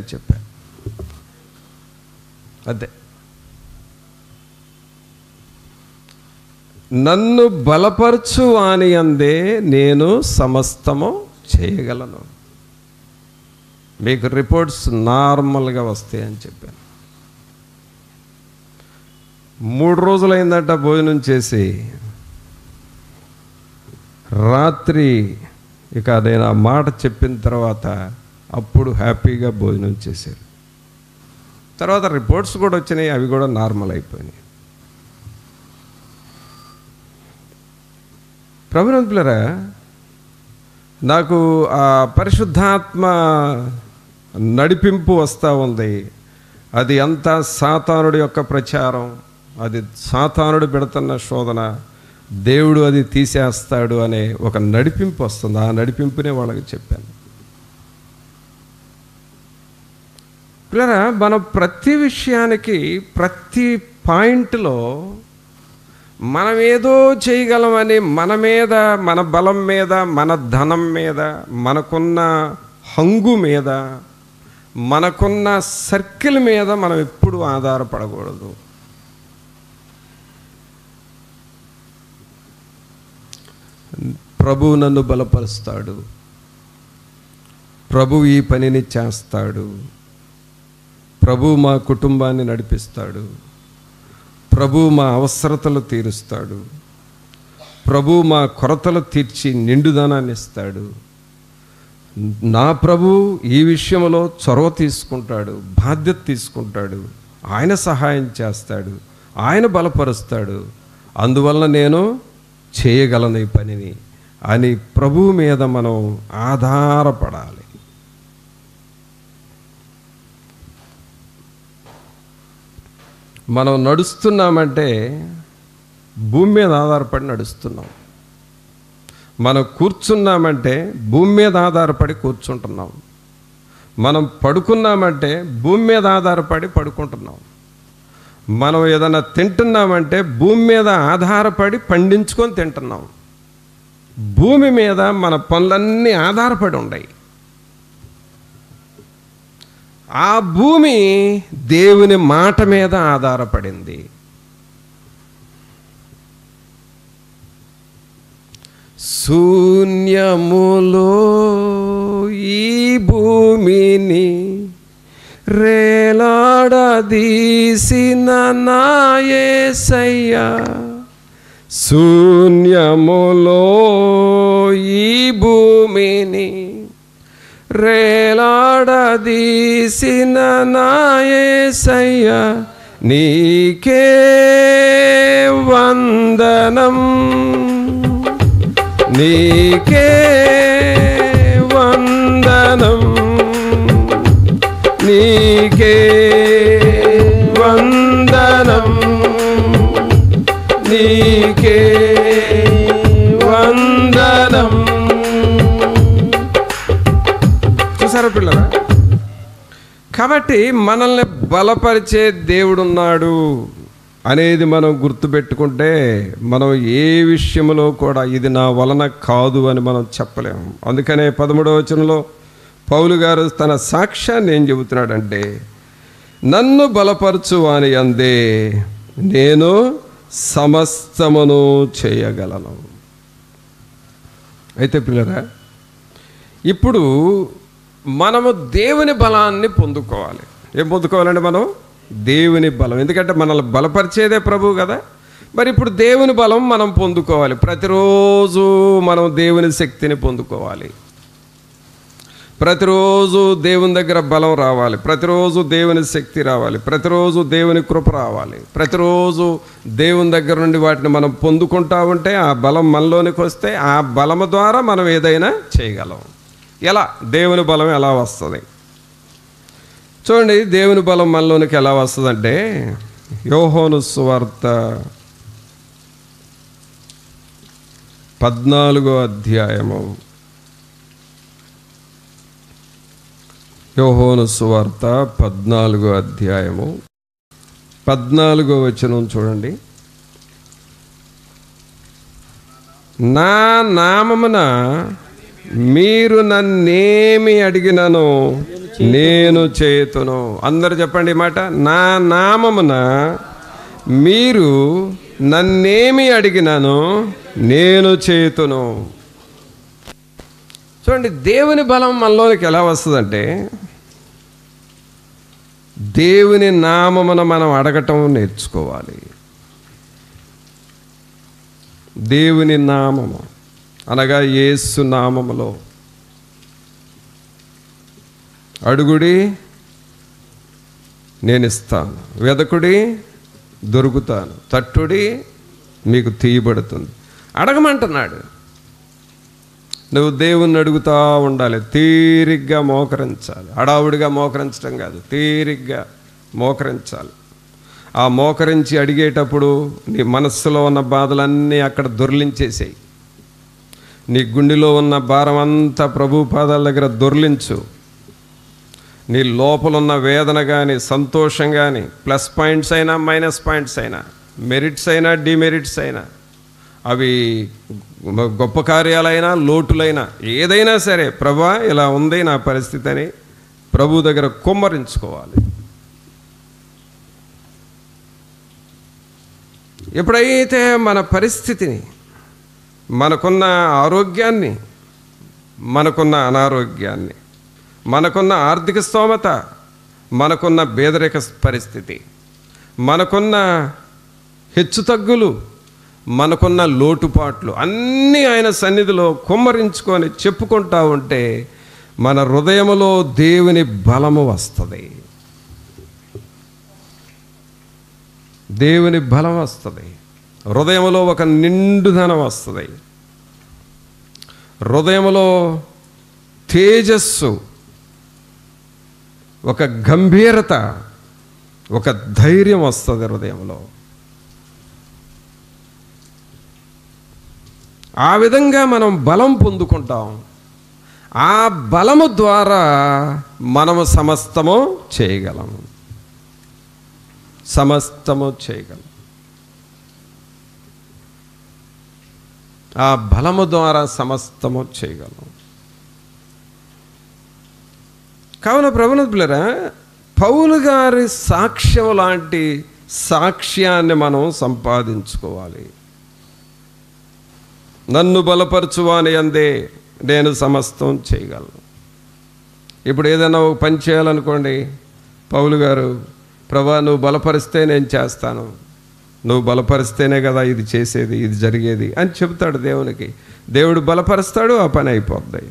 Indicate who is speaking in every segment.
Speaker 1: అని చెప్పాను. అదే నన్ను బలపరచు వాని యందే నేను సమస్తము చేయగలను. మీకు రిపోర్ట్స్ నార్మల్గా వస్తాయి అని చెప్పాను. 3 రోజులైందట భోజనం చేసి. రాత్రి ఇక నేను ఆ మాట చెప్పిన తర్వాత అప్పుడు హ్యాపీగా భోజనం చేశారు. తర్వాత రిపోర్ట్స్ కూడా వచ్చినాయి, అవి కూడా నార్మల్ అయిపోయినాయి. ప్రభునంతులారా, నాకు ఆ పరిశుద్ధాత్మ నడిపింపు వస్తూ ఉంది. అది అంతా సాతానుడి యొక్క ప్రచారం, అది సాతానుడు పెడుతున్న శోధన, దేవుడు అది తీసేస్తాడు అనే ఒక నడిపింపు వస్తుంది. ఆ నడిపింపునే వాళ్ళకి చెప్పాను. పిల్లరా, మనం ప్రతి విషయానికి, ప్రతి పాయింట్లో మనం ఏదో చేయగలమని మన మీద, మన బలం మీద, మన ధనం మీద, మనకున్న హంగు మీద, మనకున్న సర్కిల్ మీద మనం ఎప్పుడు ఆధారపడకూడదు. ప్రభువు నన్ను బలపరుస్తాడు, ప్రభువు ఈ పనిని చేస్తాడు, ప్రభువు మా కుటుంబాన్ని నడిపిస్తాడు, ప్రభువు మా అవసరతలు తీరుస్తాడు, ప్రభువు మా కొరతలు తీర్చి నిండుదనాన్ని ఇస్తాడు, నా ప్రభువు ఈ విషయంలో చొరవ తీసుకుంటాడు, బాధ్యత తీసుకుంటాడు, ఆయన సహాయం చేస్తాడు, ఆయన బలపరుస్తాడు, అందువలన నేను చేయగలను ఈ పనిని అని ప్రభువు మీద మనం ఆధారపడాలి. మనం నడుస్తున్నామంటే భూమి మీద ఆధారపడి నడుస్తున్నాం. మనం కూర్చున్నామంటే భూమి మీద ఆధారపడి కూర్చుంటున్నాం. మనం పడుకున్నామంటే భూమి మీద ఆధారపడి పడుకుంటున్నాం. మనం ఏదైనా తింటున్నామంటే భూమి మీద ఆధారపడి పండించుకొని తింటున్నాం. భూమి మీద మన పనులన్నీ ఆధారపడి ఉన్నాయి. ఆ భూమి దేవుని మాట మీద ఆధారపడింది. శూన్యములో ఈ భూమిని రేలాడదీసిన నా యేసయ్యా, శూన్యములో ఈ భూమిని రేలాడదీసిన నా యేసయ్యా, నీకే వందనం, నీకే వందనం, నీకే వందనం, నీకే వందనం. చూసారా పిల్లరా? కాబట్టి మనల్ని బలపరిచే దేవుడున్నాడు అనేది మనం గుర్తుపెట్టుకుంటే మనం ఏ విషయంలో కూడా ఇది నా వలన కాదు అని మనం చెప్పలేము. అందుకనే 13వ వచనంలో పౌలు గారు తన సాక్ష్యాన్ని ఏం చెబుతున్నాడంటే, నన్ను బలపరచు వాని యందే నేను సమస్తమును చేయగలను. అయితే పిల్లరా, ఇప్పుడు మనము దేవుని బలాన్ని పొందుకోవాలి. ఏం పొందుకోవాలండి? మనం దేవుని బలం. ఎందుకంటే మనల్ని బలపరిచేదే ప్రభువు కదా. మరి ఇప్పుడు దేవుని బలం మనం పొందుకోవాలి. ప్రతిరోజు మనం దేవుని శక్తిని పొందుకోవాలి. ప్రతిరోజు దేవుని దగ్గర బలం రావాలి, ప్రతిరోజు దేవుని శక్తి రావాలి, ప్రతిరోజు దేవుని కృప రావాలి. ప్రతిరోజు దేవుని దగ్గర నుండి వాటిని మనం పొందుకుంటా ఉంటే ఆ బలం మనలోనికి వస్తే ఆ బలము ద్వారా మనం ఏదైనా చేయగలం. ఎలా? దేవుని బలం ఎలా వస్తుంది చూడండి. దేవుని బలం మనలోనికి ఎలా వస్తుందంటే, యోహాను సువార్త 14వ అధ్యాయము, యోహాను సువార్త 14వ అధ్యాయము 14వ వచనం చూడండి. నా నామమున మీరు నన్నేమి అడిగినను నేను చేతును. అందరు చెప్పండి ఈ మాట, నా నామమున మీరు నన్నేమి అడిగినాను నేను చేతును. చూడండి, దేవుని బలం మనలోనికి ఎలా వస్తుందంటే, దేవుని నామమున మనం అడగటం నేర్చుకోవాలి. దేవుని నామము అనగా యేసు నామములో అడుగుడి నేను ఇస్తాను, వెదకుడి దొరుకుతాను, తట్టుడి మీకు తీయబడుతుంది. అడగమంటున్నాడు. నువ్వు దేవుణ్ణి అడుగుతూ ఉండాలి. తీరిగ్గా మోకరించాలి. హడావుడిగా మోకరించడం కాదు, తీరిగ్గా మోకరించాలి. ఆ మోకరించి అడిగేటప్పుడు నీ మనస్సులో ఉన్న బాధలన్నీ అక్కడ దొర్లించేసేయి. నీ గుండెలో ఉన్న భారం అంతా ప్రభు పాదాల దగ్గర దొర్లించు. నీ లోపల ఉన్న వేదన కానీ, సంతోషం కానీ, ప్లస్ పాయింట్స్ అయినా మైనస్ పాయింట్స్ అయినా, మెరిట్స్ అయినా డిమెరిట్స్ అయినా, అవి గొప్ప కార్యాలైనా లోటులైనా, ఏదైనా సరే, ప్రభా ఇలా ఉంది నా పరిస్థితి అని ప్రభు దగ్గర కుమ్మరించుకోవాలి. ఎప్పుడైతే మన పరిస్థితిని, మనకున్న ఆరోగ్యాన్ని, మనకున్న అనారోగ్యాన్ని, మనకున్న ఆర్థిక స్తోమత, మనకున్న పేదరిక పరిస్థితి, మనకున్న హెచ్చుతగ్గులు, మనకున్న లోటుపాట్లు అన్నీ ఆయన సన్నిధిలో కుమ్మరించుకొని చెప్పుకుంటా ఉంటే మన హృదయములో దేవుని బలము వస్తుంది. దేవుని బలం వస్తుంది. హృదయములో ఒక నిండుదనం వస్తుంది. హృదయములో తేజస్సు, ఒక గంభీరత, ఒక ధైర్యం వస్తుంది హృదయంలో. ఆ విధంగా మనం బలం పొందుకుంటాం. ఆ బలము ద్వారా మనము సమస్తము చేయగలము. సమస్తము చేయగలం. ఆ బలము ద్వారా సమస్తము చేయగలం. కావున ప్రభువులారా, పౌలు గారి సాక్ష్యం లాంటి సాక్ష్యాన్ని మనం సంపాదించుకోవాలి. నన్ను బలపరచువాని అందే నేను సమస్తం చేయగలను. ఇప్పుడు ఏదైనా ఒక పని చేయాలనుకోండి, పౌలు గారు, ప్రభా నువ్వు బలపరిస్తే నేను చేస్తాను, నువ్వు బలపరిస్తేనే కదా ఇది చేసేది, ఇది జరిగేది అని చెబుతాడు దేవునికి. దేవుడు బలపరుస్తాడు, ఆ పని అయిపోద్ది.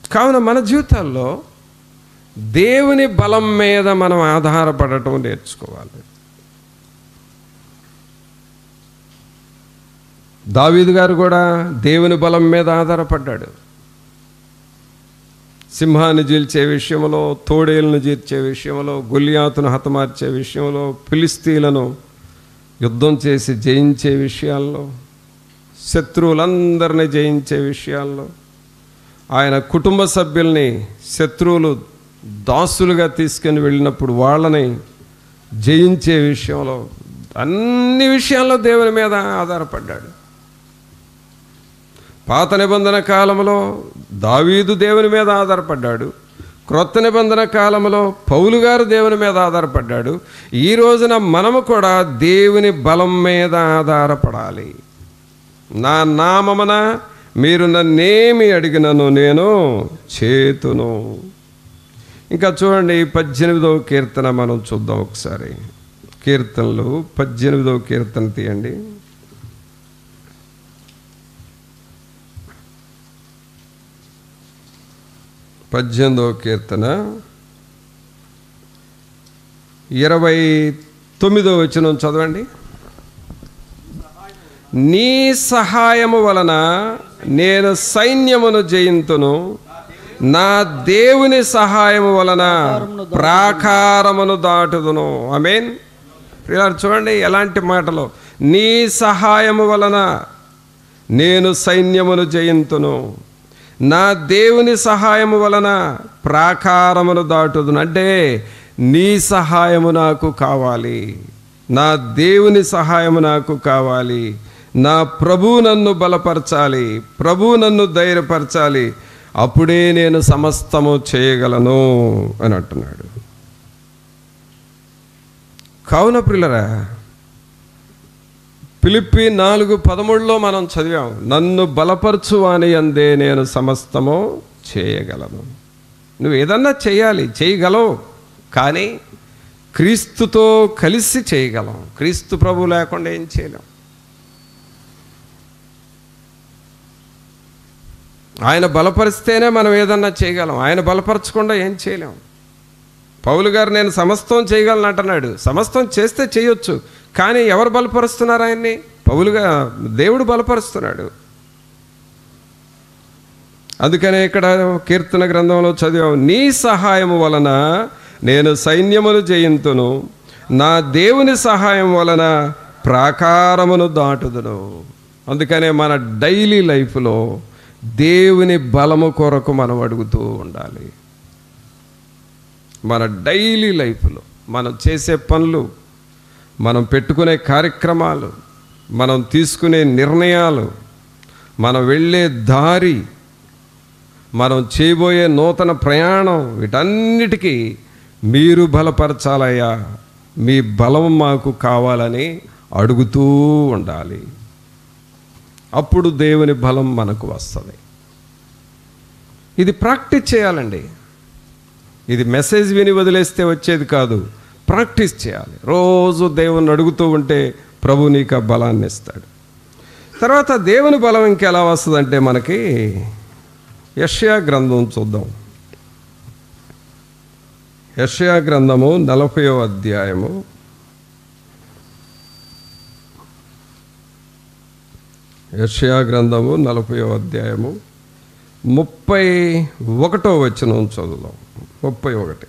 Speaker 1: కావున మన జీవితాల్లో దేవుని బలం మీద మనం ఆధారపడటం నేర్చుకోవాలి. దావీదు గారు కూడా దేవుని బలం మీద ఆధారపడ్డాడు. సింహాన్ని చీల్చే విషయంలో, తోడేలను చీల్చే విషయంలో, గొలియాతును హతమార్చే విషయంలో, ఫిలిస్తీన్లను యుద్ధం చేసి జయించే విషయాల్లో, శత్రువులందరినీ జయించే విషయాల్లో, ఆయన కుటుంబ సభ్యుల్ని శత్రువులు దాసులుగా తీసుకుని వెళ్ళినప్పుడు వాళ్ళని జయించే విషయంలో, అన్ని విషయాల్లో దేవుని మీద ఆధారపడ్డాడు. పాత నిబంధన కాలంలో దావీదు దేవుని మీద ఆధారపడ్డాడు. క్రొత్త నిబంధన కాలంలో పౌలు గారు దేవుని మీద ఆధారపడ్డాడు. ఈ రోజున మనము కూడా దేవుని బలం మీద ఆధారపడాలి. నా నామమున మీరు నన్నేమి అడిగినను నేను చేతును. ఇంకా చూడండి, 18వ కీర్తన మనం చూద్దాం ఒకసారి. కీర్తనలు 18వ కీర్తన తీయండి. కీర్తన 29వ వచనం చదవండి. నీ సహాయము వలన నేను సైన్యమును జయింతును, నా దేవుని సహాయము వలన ప్రాకారమును దాటుదును. ఆమేన్. చూడండి ఎలాంటి మాటలు. నీ సహాయము వలన నేను సైన్యమును జయింతును, నా దేవుని సహాయము వలన ప్రాకారమును దాటుదును. అంటే నీ సహాయము నాకు కావాలి, నా దేవుని సహాయము నాకు కావాలి, నా ప్రభువు నన్ను బలపరచాలి, ప్రభువు నన్ను ధైర్యపరచాలి, అప్పుడే నేను సమస్తము చేయగలను అని అంటున్నాడు. కావున ప్రియులారా, ఫిలిప్పీ 4:13 మనం చదివాం, నన్ను బలపరచు అని అందే నేను సమస్తము చేయగలను. నువ్వు ఏదన్నా చేయాలి, చేయగలవు, కానీ క్రీస్తుతో కలిసి చేయగలం. క్రీస్తు ప్రభు లేకుండా ఏం చేయలేం. ఆయన బలపరిస్తేనే మనం ఏదన్నా చేయగలం. ఆయన బలపరచకుండా ఏం చేయలేం. పౌలు గారు నేను సమస్తం చేయగలను అంటున్నాడు. సమస్తం చేస్తే చేయొచ్చు, కానీ ఎవరు బలపరుస్తున్నారు ఆయన్ని? పౌలుగా దేవుడు బలపరుస్తున్నాడు. అందుకనే ఇక్కడ కీర్తన గ్రంథంలో చదివాం, నీ సహాయము వలన నేను సైన్యములు జయింతును, నా దేవుని సహాయం వలన ప్రాకారమును దాటుదును. అందుకనే మన డైలీ లైఫ్లో దేవుని బలము కొరకు మనం అడుగుతూ ఉండాలి. మన డైలీ లైఫ్లో మనం చేసే పనులు, మనం పెట్టుకునే కార్యక్రమాలు, మనం తీసుకునే నిర్ణయాలు, మనం వెళ్ళే దారి, మనం చేయబోయే నూతన ప్రయాణం, వీటన్నిటికీ మీరు బలపరచాలయ్యా, మీ బలం మాకు కావాలని అడుగుతూ ఉండాలి. అప్పుడు దేవుని బలం మనకు వస్తుంది. ఇది ప్రాక్టీస్ చేయాలండి. ఇది మెసేజ్ విని వదిలేస్తే వచ్చేది కాదు, ప్రాక్టీస్ చేయాలి. రోజు దేవుని అడుగుతూ ఉంటే ప్రభు నీకు ఆ బలాన్ని ఇస్తాడు. తర్వాత దేవుని బలం ఇంకెలా వస్తుందంటే మనకి యెషయా గ్రంథం చూద్దాం. యెషయా గ్రంథము 40వ అధ్యాయము 40వ అధ్యాయము 31వ వచనం చదువుదాం. 31.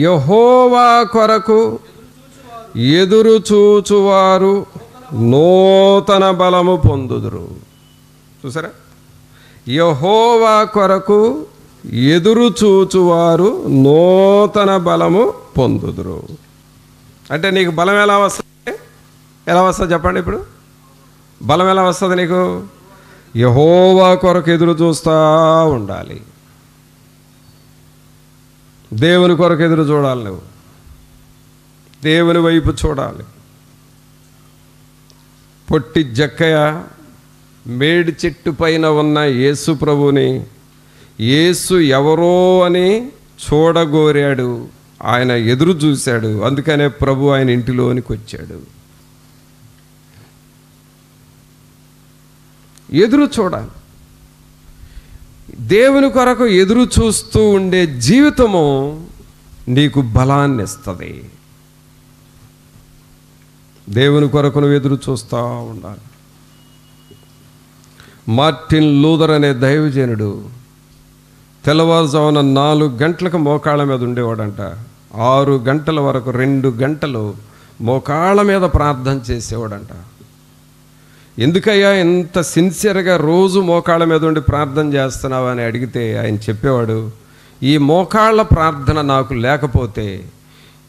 Speaker 1: యెహోవా కొరకు ఎదురు చూచువారు నూతన బలము పొందుదురు. చూసారా? యెహోవా కొరకు ఎదురు చూచువారు నూతన బలము పొందుదురు. అంటే నీకు బలం ఎలా వస్తుంది? ఎలా వస్తుంది చెప్పండి. ఇప్పుడు బలం ఎలా వస్తుంది నీకు? యెహోవా కొరకు ఎదురు చూస్తూ ఉండాలి. దేవుని కొరకు ఎదురు చూడాలి. నువ్వు దేవుని వైపు చూడాలి. పొట్టి జక్కయ్య మేడి చెట్టు పైన ఉన్న యేసు ప్రభుని, యేసు ఎవరో అని చూడగోరాడు. ఆయన ఎదురు చూశాడు. అందుకనే ప్రభు ఆయన ఇంటిలోనికి వచ్చాడు. ఎదురు చూడాలి. దేవుని కొరకు ఎదురు చూస్తూ ఉండే జీవితము నీకు బలాన్ని ఇస్తుంది. దేవుని కొరకు నువ్వు ఎదురు చూస్తూ ఉండాలి. మార్టిన్ లూథర్ అనే దైవజనుడు తెల్లవారుజామున 4 గంటలకు మోకాళ్ళ మీద ఉండేవాడంట. 6 గంటల వరకు 2 గంటలు మోకాళ్ళ మీద ప్రార్థన చేసేవాడంట. ఎందుకయ్యా ఇంత సిన్సియర్గా రోజు మోకాళ్ళ మీద ఉండి ప్రార్థన చేస్తున్నావా అని అడిగితే ఆయన చెప్పేవాడు, ఈ మోకాళ్ళ ప్రార్థన నాకు లేకపోతే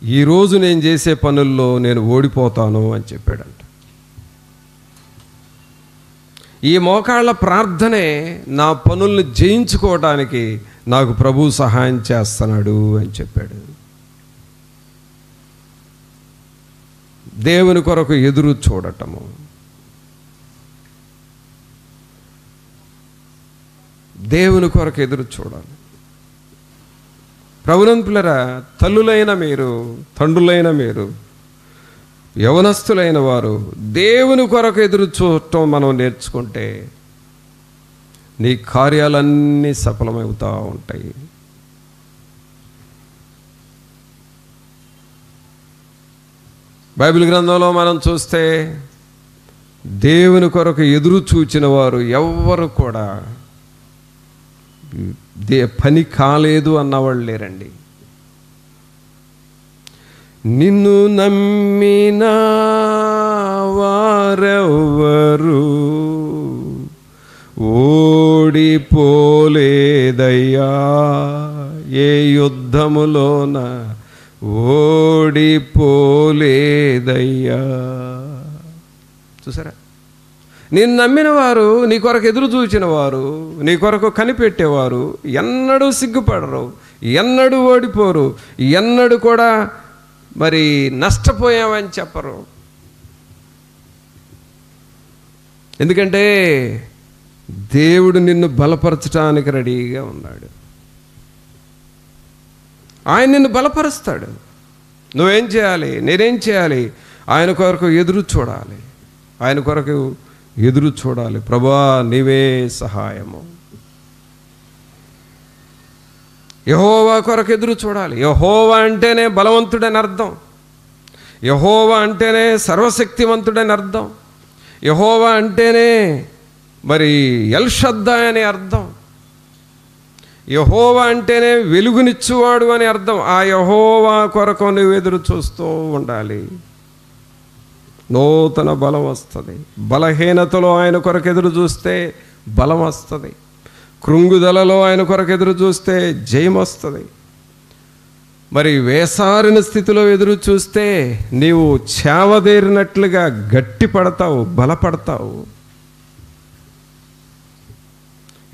Speaker 1: ఈరోజు నేను చేసే పనుల్లో నేను ఓడిపోతాను అని చెప్పాడంట. ఈ మోకాళ్ళ ప్రార్థనే నా పనుల్ని జయించుకోవడానికి నాకు ప్రభు సహాయం చేస్తున్నాడు అని చెప్పాడు. దేవుని కొరకు ఎదురు చూడటము, దేవుని కొరకు ఎదురు చూడాలి. ప్రభునంతులరా, తల్లులైన మీరు, తండ్రులైన మీరు, యవనస్తులైన వారు దేవుని కొరకు ఎదురు చూడటం మనం నేర్చుకుంటే నీ కార్యాలన్నీ సఫలమవుతూ ఉంటాయి. బైబిల్ గ్రంథంలో మనం చూస్తే దేవుని కొరకు ఎదురు చూచిన వారు ఎవ్వరు కూడా పని కాలేదు అన్నవాళ్ళు లేరండి. నిన్ను నమ్మిన వారెవ్వరు ఓడిపోలేదయ్యా, ఏ యుద్ధములోన ఓడిపోలేదయ్యా. చూసారా? నిన్ను నమ్మిన వారు, నీ కొరకు ఎదురు చూచిన వారు, నీ కొరకు కనిపెట్టేవారు ఎన్నడూ సిగ్గుపడరు, ఎన్నడూ ఓడిపోరు, ఎన్నడూ కూడా మరి నష్టపోయామని చెప్పరు. ఎందుకంటే దేవుడు నిన్ను బలపరచడానికి రెడీగా ఉన్నాడు. ఆయన నిన్ను బలపరుస్తాడు. నువ్వేం చేయాలి? నేనేం చేయాలి? ఆయన కొరకు ఎదురు చూడాలి. ఆయన కొరకు ఎదురు చూడాలి. ప్రభువా నీవే సహాయము. యెహోవా కొరకు ఎదురు చూడాలి. యెహోవా అంటేనే బలవంతుడని అర్థం. యెహోవా అంటేనే సర్వశక్తివంతుడని అర్థం. యెహోవా అంటేనే మరి ఎల్షద్దాయ్ అనే అర్థం. యెహోవా అంటేనే వెలుగునిచ్చువాడు అని అర్థం. ఆ యెహోవా కొరకు నువ్వు ఎదురు చూస్తూ ఉండాలి. నూతన బలం వస్తుంది. బలహీనతలో ఆయన కొరకు ఎదురు చూస్తే బలం వస్తుంది. కృంగుదలలో ఆయన కొరకు ఎదురు చూస్తే జయం వస్తుంది. మరి వేసారిన స్థితిలో ఎదురు చూస్తే నీవు చేవదేరినట్లుగా గట్టి పడతావు, బలపడతావు.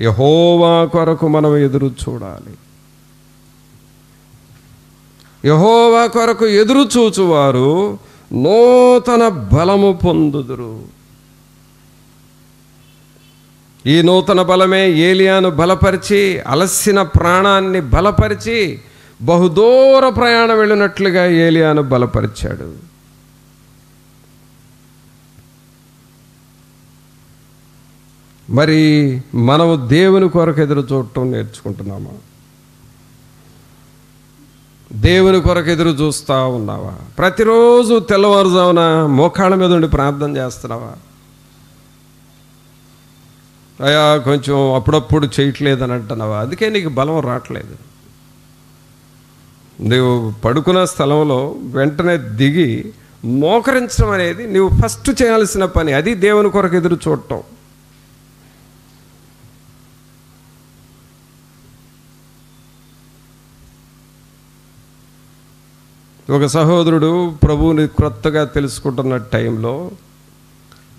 Speaker 1: యెహోవా కొరకు మనం ఎదురు చూడాలి. యెహోవా కొరకు ఎదురు చూచువారు నూతన బలము పొందుదురు. ఈ నూతన బలమే ఏలియాను బలపరిచి, అలసిన ప్రాణాన్ని బలపరిచి బహుదూర ప్రయాణం వెళ్ళినట్లుగా ఏలియాను బలపరిచాడు. మరి మనము దేవుని కొరకు ఎదురు చూడటం నేర్చుకుంటున్నామా? దేవుని కొరకు ఎదురు చూస్తూ ఉన్నావా? ప్రతిరోజు తెల్లవారుజామున మోకాళ్ళ మీద ఉండి ప్రార్థన చేస్తున్నావా? అయ్యా కొంచెం అప్పుడప్పుడు చేయట్లేదని అంటున్నావా? అందుకే నీకు బలం రావట్లేదు. నువ్వు పడుకున్న స్థలంలో వెంటనే దిగి మోకరించడం అనేది నువ్వు ఫస్ట్ చేయాల్సిన పని. అది దేవుని కొరకు ఎదురు చూడటం. ఒక సహోదరుడు ప్రభువుని క్రొత్తగా తెలుసుకుంటున్న టైంలో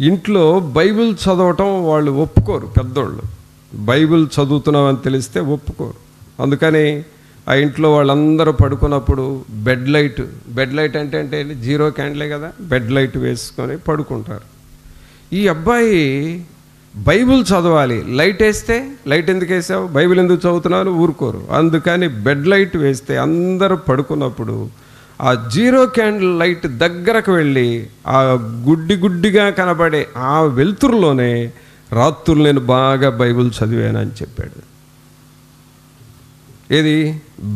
Speaker 1: ఇంట్లో బైబిల్ చదవటం వాళ్ళు ఒప్పుకోరు. పెద్దోళ్ళు బైబిల్ చదువుతున్నామని తెలిస్తే ఒప్పుకోరు. అందుకని ఆ ఇంట్లో వాళ్ళందరూ పడుకున్నప్పుడు బెడ్ లైట్ అంటే జీరో క్యాండిలే కదా, బెడ్ లైట్ వేసుకొని పడుకుంటారు. ఈ అబ్బాయి బైబిల్ చదవాలి, లైట్ వేస్తే, లైట్ ఎందుకు వేసావు, బైబిల్ ఎందుకు చదువుతున్నావు ఊరుకోరు. అందుకని బెడ్ లైట్ వేస్తే అందరూ పడుకున్నప్పుడు ఆ జీరో క్యాండిల్ లైట్ దగ్గరకు వెళ్ళి ఆ గుడ్డిగా కనబడే ఆ వెలుతురులోనే రాత్రులు నేను బాగా బైబిల్ చదివానని చెప్పాడు. ఏది?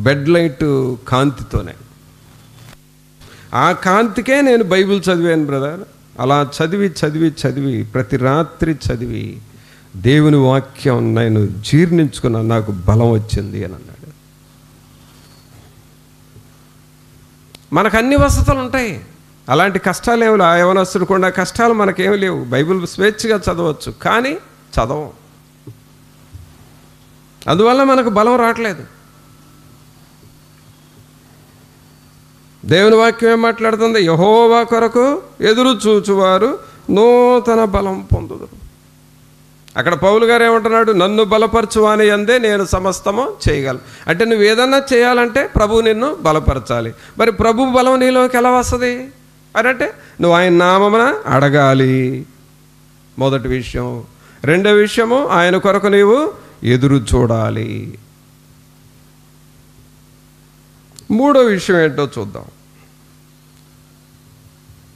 Speaker 1: బెడ్ లైట్ కాంతితోనే. ఆ కాంతికే నేను బైబిల్ చదివాను బ్రదర్. అలా చదివి ప్రతి రాత్రి చదివి దేవుని వాక్యం నేను జీర్ణించుకున్నా, నాకు బలం వచ్చింది అని అన్నాడు. మనకు అన్ని వసతులు ఉంటాయి, అలాంటి కష్టాలు ఏమి లేవు. యవనస్తుడు కూడా కష్టాలు మనకేమి లేవు. బైబిల్ స్వేచ్ఛగా చదవచ్చు, కానీ చదవం. అందువల్ల మనకు బలం రావట్లేదు. దేవుని వాక్యం ఏం మాట్లాడుతుంది? యెహోవా కొరకు ఎదురు చూచువారు నూతన బలం పొందుదురు. అక్కడ పౌలు గారు ఏమంటున్నాడు? నన్ను బలపరచువాని యందే నేను సమస్తము చేయగలను. అంటే నువ్వు ఏదన్నా చేయాలంటే ప్రభువు నిన్ను బలపరచాలి. మరి ప్రభు బలం నీలోకి ఎలా వస్తుంది అని అంటే నువ్వు ఆయన నామమున అడగాలి, మొదటి విషయం. రెండో విషయము, ఆయన కొరకు నీవు ఎదురు చూడాలి. మూడో విషయం ఏంటో చూద్దాం.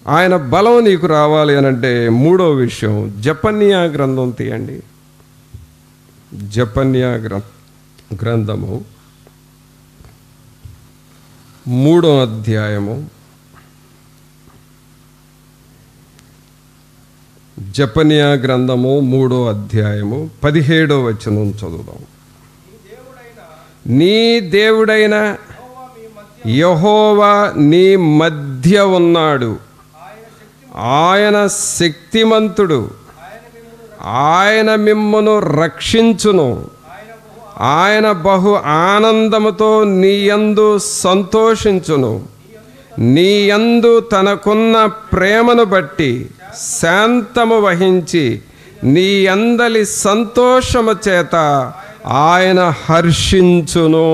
Speaker 1: ఆయన బలం నీకు రావాలి అని అంటే మూడో విషయం, జెఫన్యా గ్రంథం తీయండి. జెఫన్యా గ్రంథము 3వ అధ్యాయము. జెఫన్యా గ్రంథము 3వ అధ్యాయము 17వ వచనం చదువుదాం. నీ దేవుడైన యెహోవా నీ మధ్య ఉన్నాడు, ఆయన శక్తిమంతుడు, ఆయన మిమ్మును రక్షించును, ఆయన బహు ఆనందముతో నీ యందు సంతోషించును, నీ యందు తనకున్న ప్రేమను బట్టి శాంతము వహించి నీ అందలి సంతోషము చేత ఆయన హర్షించును.